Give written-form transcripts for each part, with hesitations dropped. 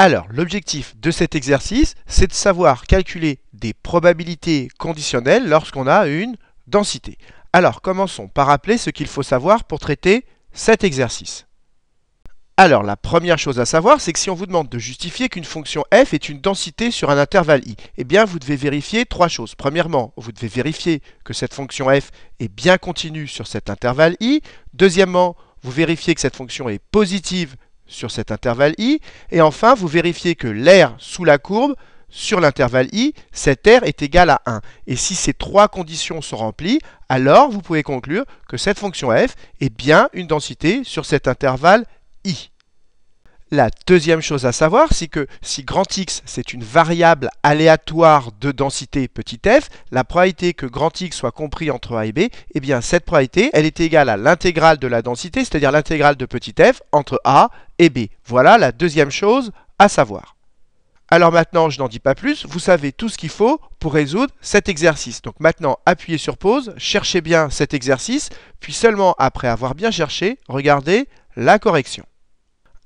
Alors, l'objectif de cet exercice, c'est de savoir calculer des probabilités conditionnelles lorsqu'on a une densité. Alors, commençons par rappeler ce qu'il faut savoir pour traiter cet exercice. Alors, la première chose à savoir, c'est que si on vous demande de justifier qu'une fonction f est une densité sur un intervalle i, eh bien, vous devez vérifier trois choses. Premièrement, vous devez vérifier que cette fonction f est bien continue sur cet intervalle i. Deuxièmement, vous vérifiez que cette fonction est positive sur cet intervalle i. Et enfin, vous vérifiez que l'aire sous la courbe sur l'intervalle i, cette aire est égale à 1. Et si ces trois conditions sont remplies, alors vous pouvez conclure que cette fonction f est bien une densité sur cet intervalle i. La deuxième chose à savoir, c'est que si grand X c'est une variable aléatoire de densité petit f, la probabilité que grand X soit compris entre a et b, eh bien cette probabilité, elle est égale à l'intégrale de la densité, c'est-à-dire l'intégrale de petit f entre a et b. Voilà la deuxième chose à savoir. Alors maintenant, je n'en dis pas plus, vous savez tout ce qu'il faut pour résoudre cet exercice. Donc maintenant, appuyez sur pause, cherchez bien cet exercice, puis seulement après avoir bien cherché, regardez la correction.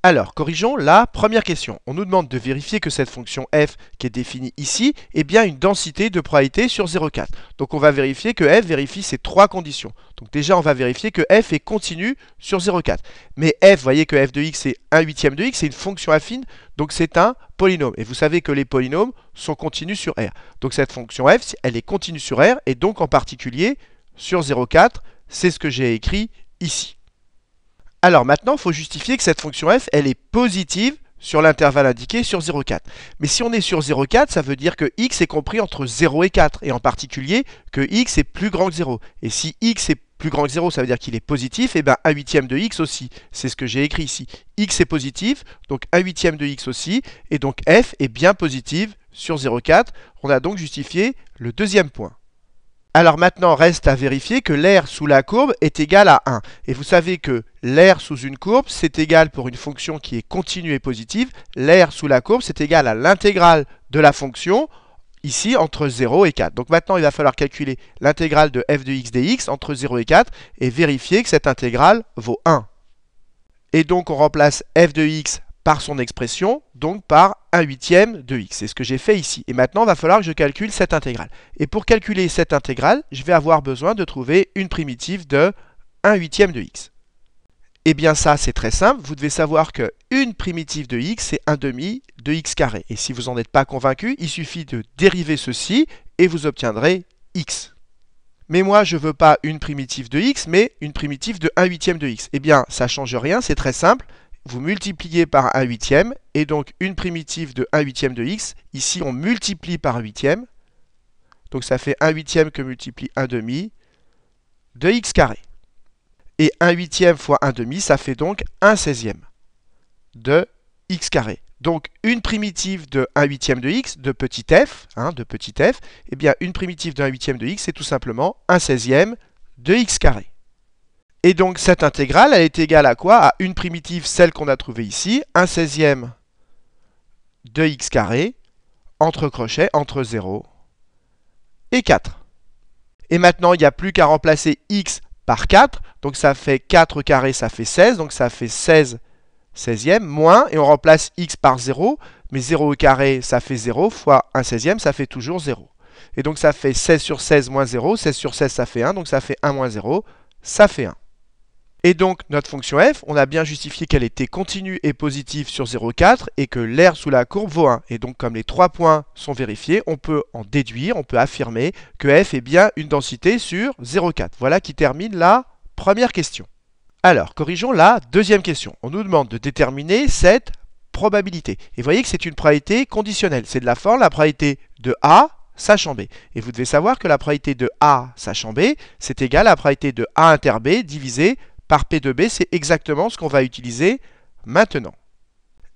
Alors, corrigeons la première question. On nous demande de vérifier que cette fonction f qui est définie ici est bien une densité de probabilité sur 0,4. Donc on va vérifier que f vérifie ces trois conditions. Donc déjà, on va vérifier que f est continue sur 0,4. Mais f, voyez que f de x c'est 1/8 de x, c'est une fonction affine, donc c'est un polynôme. Et vous savez que les polynômes sont continus sur R. Donc cette fonction f, elle est continue sur R, et donc en particulier sur 0,4, c'est ce que j'ai écrit ici. Alors maintenant, il faut justifier que cette fonction f, elle est positive sur l'intervalle indiqué sur 0,4. Mais si on est sur 0,4, ça veut dire que x est compris entre 0 et 4, et en particulier que x est plus grand que 0. Et si x est plus grand que 0, ça veut dire qu'il est positif, et bien 1/8 de x aussi. C'est ce que j'ai écrit ici. X est positif, donc 1/8 de x aussi, et donc f est bien positive sur 0,4. On a donc justifié le deuxième point. Alors maintenant, reste à vérifier que l'aire sous la courbe est égal à 1. Et vous savez que l'aire sous une courbe, c'est égal pour une fonction qui est continue et positive. L'aire sous la courbe, c'est égal à l'intégrale de la fonction, ici, entre 0 et 4. Donc maintenant, il va falloir calculer l'intégrale de f de x dx entre 0 et 4 et vérifier que cette intégrale vaut 1. Et donc, on remplace f de x par son expression, donc par 1/8 de x. C'est ce que j'ai fait ici. Et maintenant, il va falloir que je calcule cette intégrale. Et pour calculer cette intégrale, je vais avoir besoin de trouver une primitive de 1/8 de x. Et bien ça, c'est très simple. Vous devez savoir que une primitive de x, c'est 1/2 de x carré. Et si vous n'en êtes pas convaincu, il suffit de dériver ceci et vous obtiendrez x. Mais moi, je ne veux pas une primitive de x, mais une primitive de 1/8 de x. Eh bien, ça ne change rien, c'est très simple. Vous multipliez par 1/8, et donc une primitive de 1/8 de x. Ici, on multiplie par 1/8. Donc ça fait 1/8 que multiplie 1/2 de x carré. Et 1/8 fois 1/2, ça fait donc 1/16 de x carré. Donc une primitive de 1/8 de x, de petit f, eh bien une primitive de 1/8 de x, c'est tout simplement 1/16 de x carré. Et donc cette intégrale, elle est égale à quoi? À une primitive, celle qu'on a trouvée ici, 1/16 de x carré, entre crochets, entre 0 et 4. Et maintenant, il n'y a plus qu'à remplacer x par 4, donc ça fait 4 carré, ça fait 16, donc ça fait 16 16e, moins, et on remplace x par 0, mais 0 au carré, ça fait 0, fois 1/16, ça fait toujours 0. Et donc ça fait 16 sur 16 moins 0, 16 sur 16 ça fait 1, donc ça fait 1 moins 0, ça fait 1. Et donc, notre fonction f, on a bien justifié qu'elle était continue et positive sur 0,4 et que l'aire sous la courbe vaut 1. Et donc, comme les trois points sont vérifiés, on peut en déduire, on peut affirmer que f est bien une densité sur 0,4. Voilà qui termine la première question. Alors, corrigeons la deuxième question. On nous demande de déterminer cette probabilité. Et vous voyez que c'est une probabilité conditionnelle. C'est de la forme la probabilité de a sachant b. Et vous devez savoir que la probabilité de a sachant b, c'est égal à la probabilité de a inter b divisé par P de B, c'est exactement ce qu'on va utiliser maintenant.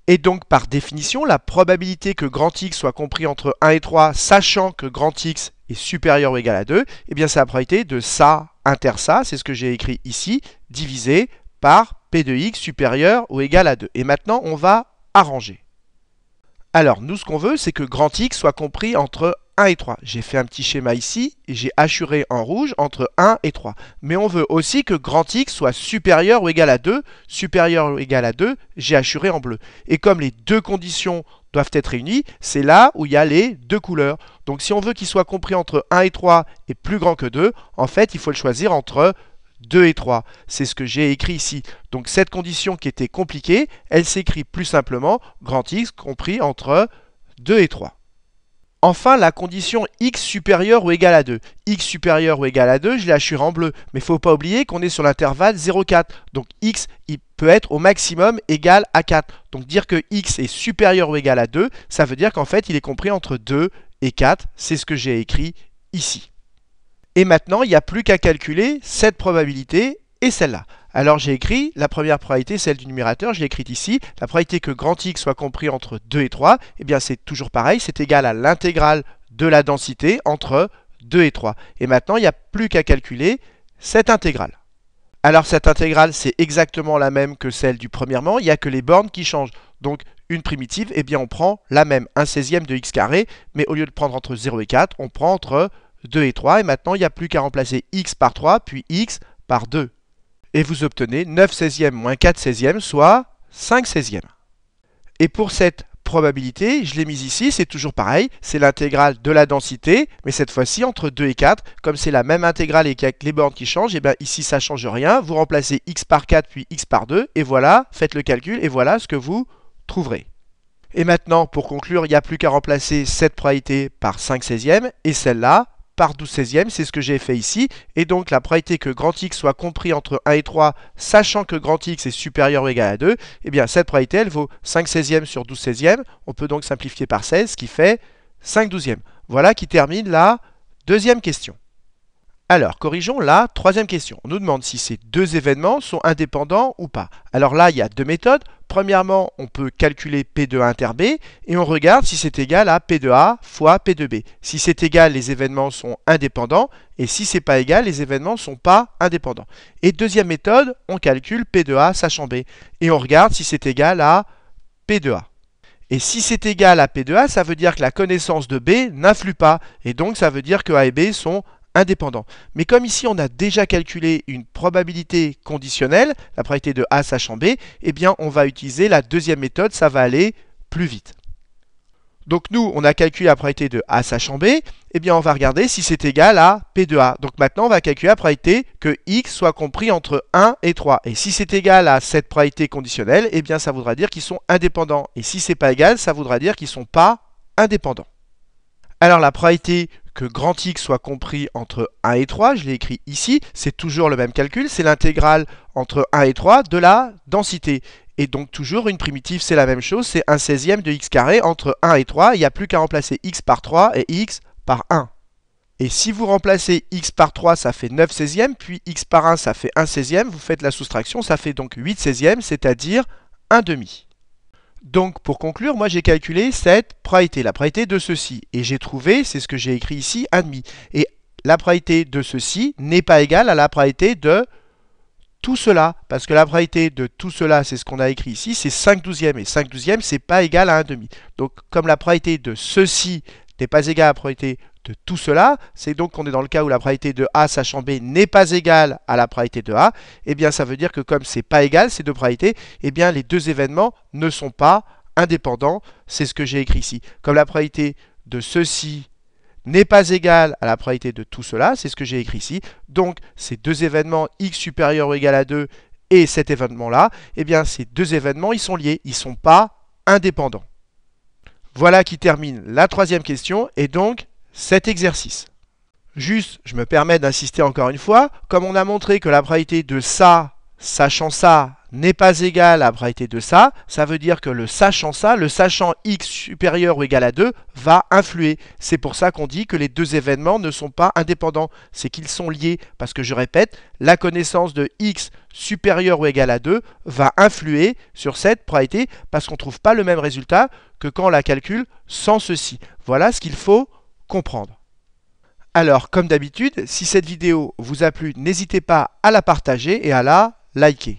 Et donc, par définition, la probabilité que grand X soit compris entre 1 et 3, sachant que grand X est supérieur ou égal à 2, eh bien, c'est la probabilité de ça inter ça, c'est ce que j'ai écrit ici, divisé par P de X supérieur ou égal à 2. Et maintenant, on va arranger. Alors, nous, ce qu'on veut, c'est que grand X soit compris entre 1 et 3. J'ai fait un petit schéma ici et j'ai hachuré en rouge entre 1 et 3. Mais on veut aussi que grand X soit supérieur ou égal à 2. Supérieur ou égal à 2, j'ai hachuré en bleu. Et comme les deux conditions doivent être réunies, c'est là où il y a les deux couleurs. Donc si on veut qu'il soit compris entre 1 et 3 et plus grand que 2, en fait, il faut le choisir entre 2 et 3. C'est ce que j'ai écrit ici. Donc cette condition qui était compliquée, elle s'écrit plus simplement grand X compris entre 2 et 3. Enfin, la condition x supérieur ou égal à 2. X supérieur ou égal à 2, je l'ai hachuré en bleu. Mais il ne faut pas oublier qu'on est sur l'intervalle 0,4. Donc x, il peut être au maximum égal à 4. Donc dire que x est supérieur ou égal à 2, ça veut dire qu'en fait, il est compris entre 2 et 4. C'est ce que j'ai écrit ici. Et maintenant, il n'y a plus qu'à calculer cette probabilité et celle-là. Alors j'ai écrit la première probabilité, celle du numérateur, je l'ai écrite ici. La probabilité que grand X soit compris entre 2 et 3, eh bien c'est toujours pareil, c'est égal à l'intégrale de la densité entre 2 et 3. Et maintenant, il n'y a plus qu'à calculer cette intégrale. Alors cette intégrale, c'est exactement la même que celle du premièrement, il n'y a que les bornes qui changent. Donc une primitive, eh bien on prend la même, 1/16 de x carré, mais au lieu de prendre entre 0 et 4, on prend entre 2 et 3. Et maintenant, il n'y a plus qu'à remplacer x par 3, puis x par 2. Et vous obtenez 9/16 moins 4/16, soit 5/16. Et pour cette probabilité, je l'ai mise ici, c'est toujours pareil, c'est l'intégrale de la densité, mais cette fois-ci entre 2 et 4, comme c'est la même intégrale et qu'avec les bornes qui changent, et bien ici ça ne change rien, vous remplacez x par 4 puis x par 2, et voilà, faites le calcul, et voilà ce que vous trouverez. Et maintenant, pour conclure, il n'y a plus qu'à remplacer cette probabilité par 5/16 et celle-là par 12/16, c'est ce que j'ai fait ici. Et donc la probabilité que grand X soit compris entre 1 et 3, sachant que grand X est supérieur ou égal à 2, eh bien cette probabilité, elle vaut 5/16 sur 12/16. On peut donc simplifier par 16, ce qui fait 5/12. Voilà qui termine la deuxième question. Alors, corrigeons la troisième question. On nous demande si ces deux événements sont indépendants ou pas. Alors là, il y a deux méthodes. Premièrement, on peut calculer P de A inter B et on regarde si c'est égal à P de A fois P de B. Si c'est égal, les événements sont indépendants et si c'est pas égal, les événements ne sont pas indépendants. Et deuxième méthode, on calcule P de A sachant B et on regarde si c'est égal à P de A. Et si c'est égal à P de A, ça veut dire que la connaissance de B n'influe pas et donc ça veut dire que A et B sont indépendant. Mais comme ici on a déjà calculé une probabilité conditionnelle, la probabilité de A sachant B, eh bien on va utiliser la deuxième méthode, ça va aller plus vite. Donc nous, on a calculé la probabilité de A sachant B, eh bien on va regarder si c'est égal à P de A. Donc maintenant on va calculer la probabilité que X soit compris entre 1 et 3. Et si c'est égal à cette probabilité conditionnelle, eh bien ça voudra dire qu'ils sont indépendants. Et si c'est pas égal, ça voudra dire qu'ils sont pas indépendants. Alors la probabilité que grand X soit compris entre 1 et 3, je l'ai écrit ici, c'est toujours le même calcul, c'est l'intégrale entre 1 et 3 de la densité. Et donc toujours une primitive, c'est la même chose, c'est 1/16 de x carré entre 1 et 3, il n'y a plus qu'à remplacer x par 3 et x par 1. Et si vous remplacez x par 3, ça fait 9/16, puis x par 1, ça fait 1/16, vous faites la soustraction, ça fait donc 8/16, c'est-à-dire 1/2. Donc pour conclure, moi j'ai calculé cette probabilité, la probabilité de ceci, et j'ai trouvé, c'est ce que j'ai écrit ici, 1,5. Et la probabilité de ceci n'est pas égale à la probabilité de tout cela, parce que la probabilité de tout cela, c'est ce qu'on a écrit ici, c'est 5/12, et 5/12, c'est pas égal à 1,5. Donc comme la probabilité de ceci n'est pas égale à la probabilité de tout cela, c'est donc qu'on est dans le cas où la probabilité de A sachant B n'est pas égale à la probabilité de A, et bien ça veut dire que comme c'est pas égal, ces deux probabilités, et bien les deux événements ne sont pas indépendants, c'est ce que j'ai écrit ici. Comme la probabilité de ceci n'est pas égale à la probabilité de tout cela, c'est ce que j'ai écrit ici, donc ces deux événements x supérieur ou égal à 2 et cet événement-là, et bien ces deux événements, ils sont liés, ils ne sont pas indépendants. Voilà qui termine la troisième question, et donc cet exercice. Juste, je me permets d'insister encore une fois, comme on a montré que la probabilité de ça, sachant ça, n'est pas égale à la probabilité de ça, ça veut dire que le sachant ça, le sachant x supérieur ou égal à 2, va influer. C'est pour ça qu'on dit que les deux événements ne sont pas indépendants, c'est qu'ils sont liés, parce que je répète, la connaissance de x supérieur ou égal à 2 va influer sur cette probabilité, parce qu'on ne trouve pas le même résultat que quand on la calcule sans ceci. Voilà ce qu'il faut comprendre. Alors, comme d'habitude, si cette vidéo vous a plu, n'hésitez pas à la partager et à la liker.